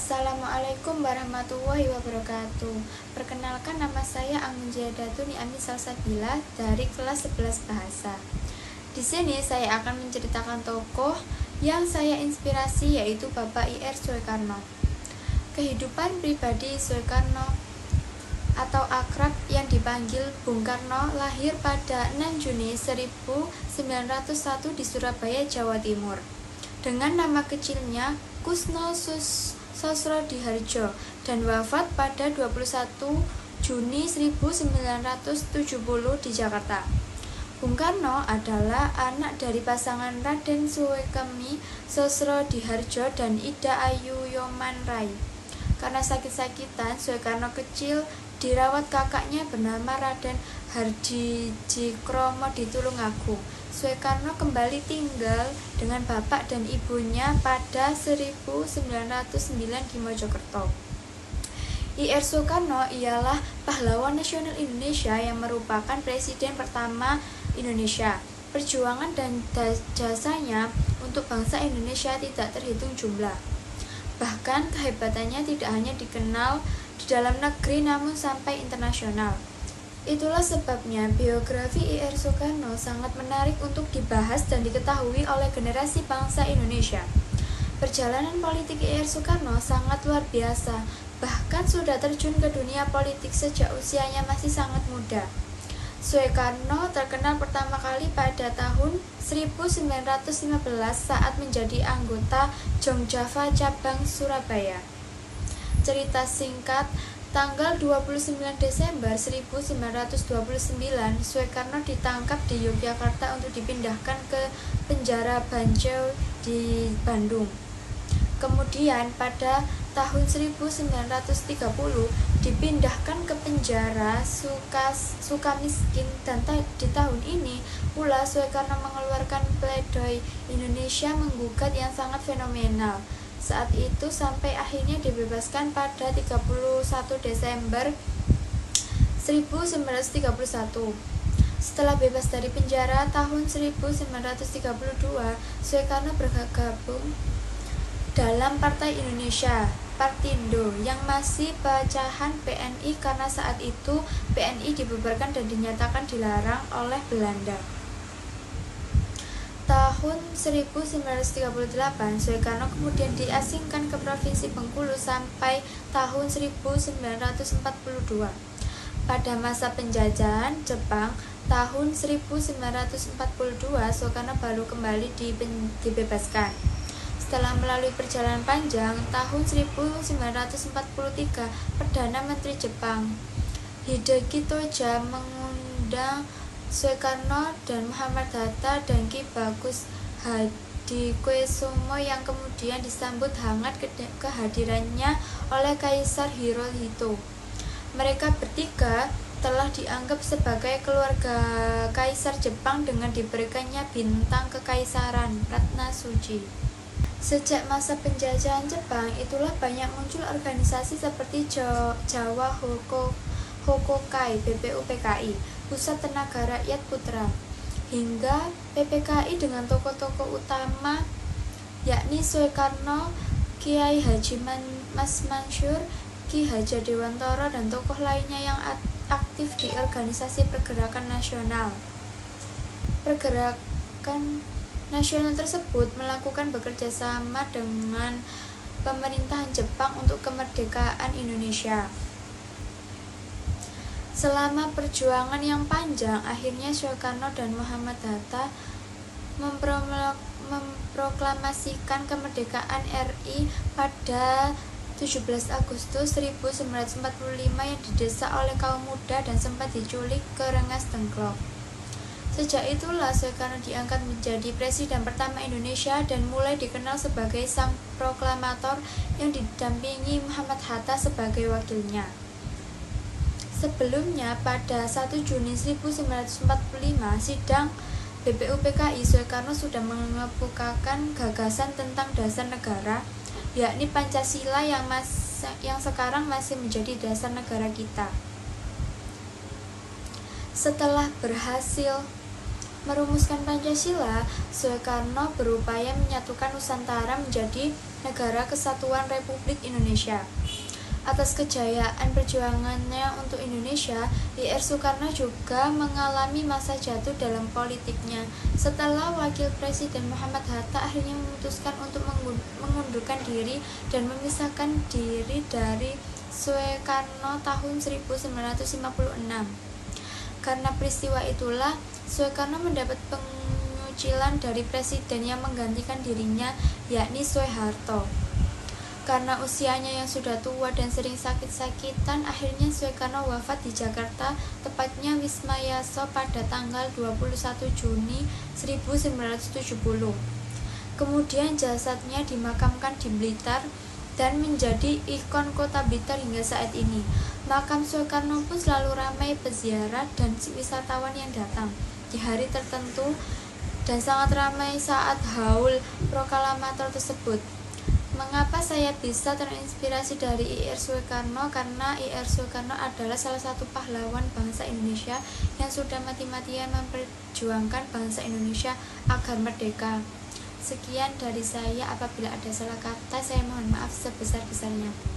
Assalamualaikum warahmatullahi wabarakatuh. Perkenalkan, nama saya Anggun Niami Salsabila dari kelas 11 Bahasa. Di sini saya akan menceritakan tokoh yang saya inspirasi, yaitu Bapak I.R. Soekarno. Kehidupan pribadi Soekarno atau akrab yang dipanggil Bung Karno lahir pada 6 Juni 1901 di Surabaya, Jawa Timur. Dengan nama kecilnya Kusno Sosrodihardjo dan wafat pada 21 Juni 1970 di Jakarta. Bung Karno adalah anak dari pasangan Raden Suwekemi Sosrodihardjo dan Ida Ayu Yoman-Rai. Karena sakit-sakitan, Soekarno kecil dirawat kakaknya bernama Raden Hardijikromo di Tulungagung. Soekarno kembali tinggal dengan bapak dan ibunya pada 1909 di Mojokerto. I.R. Soekarno ialah pahlawan nasional Indonesia yang merupakan presiden pertama Indonesia. Perjuangan dan jasanya untuk bangsa Indonesia tidak terhitung jumlah. Bahkan kehebatannya tidak hanya dikenal di dalam negeri namun sampai internasional. Itulah sebabnya biografi I.R. Soekarno sangat menarik untuk dibahas dan diketahui oleh generasi bangsa Indonesia. Perjalanan politik I.R. Soekarno sangat luar biasa, bahkan sudah terjun ke dunia politik sejak usianya masih sangat muda. Soekarno terkenal pertama kali pada tahun 1915 saat menjadi anggota Jongjava Cabang Surabaya. Cerita singkat, tanggal 29 Desember 1929, Soekarno ditangkap di Yogyakarta untuk dipindahkan ke penjara Banjau di Bandung. Kemudian pada tahun 1930 dipindahkan ke penjara Sukamiskin, dan di tahun ini pula Soekarno mengeluarkan pledoi Indonesia menggugat yang sangat fenomenal. Saat itu sampai akhirnya dibebaskan pada 31 Desember 1931. Setelah bebas dari penjara tahun 1932, Soekarno bergabung dalam Partai Indonesia, Partindo, yang masih pecahan PNI karena saat itu PNI dibubarkan dan dinyatakan dilarang oleh Belanda. Tahun 1938, Soekarno kemudian diasingkan ke Provinsi Bengkulu sampai tahun 1942. Pada masa penjajahan Jepang, tahun 1942, Soekarno baru kembali dibebaskan. Setelah melalui perjalanan panjang, tahun 1943, Perdana Menteri Jepang Hideki Toja mengundang Soekarno dan Muhammad Hatta dan Ki Bagus Hadikusumo yang kemudian disambut hangat kehadirannya oleh Kaisar Hirohito. Mereka bertiga telah dianggap sebagai keluarga Kaisar Jepang dengan diberikannya bintang kekaisaran Ratna Suci. Sejak masa penjajahan Jepang, itulah banyak muncul organisasi seperti Jawa Hokokai, BPUPKI, Pusat Tenaga Rakyat Putra, hingga PPKI dengan tokoh-tokoh utama yakni Soekarno, Kiai Haji Mas Mansur, Ki Hajar Dewantara, dan tokoh lainnya yang aktif di organisasi pergerakan nasional. Pergerakan nasional tersebut melakukan bekerja sama dengan pemerintahan Jepang untuk kemerdekaan Indonesia. Selama perjuangan yang panjang, akhirnya Soekarno dan Muhammad Hatta memproklamasikan kemerdekaan RI pada 17 Agustus 1945 yang didesak oleh kaum muda dan sempat diculik ke Rengas Dengklok. Sejak itulah Soekarno diangkat menjadi presiden pertama Indonesia dan mulai dikenal sebagai sang proklamator yang didampingi Muhammad Hatta sebagai wakilnya. Sebelumnya, pada 1 Juni 1945, sidang BPUPKI, Soekarno sudah mengemukakan gagasan tentang dasar negara, yakni Pancasila yang sekarang masih menjadi dasar negara kita. Setelah berhasil Merumuskan Pancasila, Soekarno berupaya menyatukan Nusantara menjadi negara kesatuan Republik Indonesia. Atas kejayaan perjuangannya untuk Indonesia, Ir Soekarno juga mengalami masa jatuh dalam politiknya setelah Wakil Presiden Muhammad Hatta akhirnya memutuskan untuk mengundurkan diri dan memisahkan diri dari Soekarno tahun 1956. Karena peristiwa itulah, Soekarno mendapat pengucilan dari presiden yang menggantikan dirinya, yakni Soeharto. Karena usianya yang sudah tua dan sering sakit-sakitan, akhirnya Soekarno wafat di Jakarta, tepatnya Wisma Yaso pada tanggal 21 Juni 1970. Kemudian jasadnya dimakamkan di Blitar dan menjadi ikon kota Blitar hingga saat ini. Makam Soekarno pun selalu ramai peziarah dan wisatawan yang datang di hari tertentu dan sangat ramai saat haul proklamator tersebut. Mengapa saya bisa terinspirasi dari Ir Soekarno? Karena Ir Soekarno adalah salah satu pahlawan bangsa Indonesia yang sudah mati-matian memperjuangkan bangsa Indonesia agar merdeka. Sekian dari saya, apabila ada salah kata saya mohon maaf sebesar-besarnya.